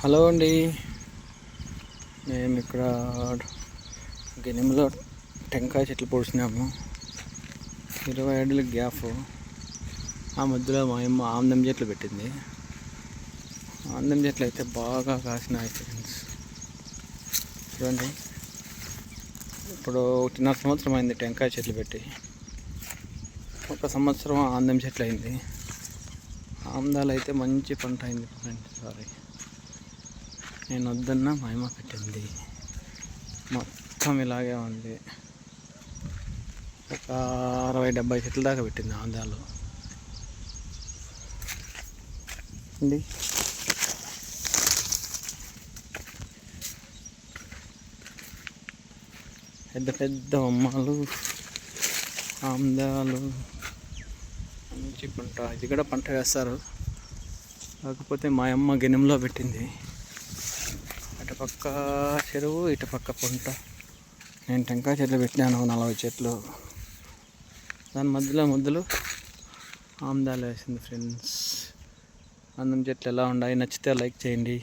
Hello అండి, మేము ఇక్కడ గెనిమిలో టెంకాయ చెట్లు పొడిచినాము. 20 అడుగుల గ్యాప్. ఆ మధ్యలో మా అమ్మ ఆముదం చెట్లు పెట్టింది. ఆముదం చెట్లు అయితే బాగా కాసినాయి ఫ్రెండ్స్. చూడండి, ఇప్పుడు 1.5 సంవత్సరం అయింది టెంకాయ చెట్లు పెట్టి. 1 సంవత్సరం ఆముదం చెట్లు అయింది. ఆముదాలు అయితే మంచి పంట అయింది ఫ్రెండ్స్. సారీ, నేను వద్దన్నా మా అమ్మ పెట్టింది. మొత్తం ఇలాగే ఉంది. ఒక 60-70 చెట్ల దాకా పెట్టింది ఆముదాలు అండి. పెద్ద పెద్ద అమ్మాలు ఆముదాలు మంచి పంట. ఇది కూడా పంట వేస్తారు, కాకపోతే మా అమ్మ గెనుంలో పెట్టింది. అటు పక్క చెరువు, ఇటు పక్క పంట. నేను టెంకాయ చెట్లు పెట్టినాను 40 చెట్లు. దాని మధ్యలో ఆముదాలు వేసింది ఫ్రెండ్స్. ఆముదం చెట్లు ఎలా ఉన్నాయి? నచ్చితే లైక్ చేయండి.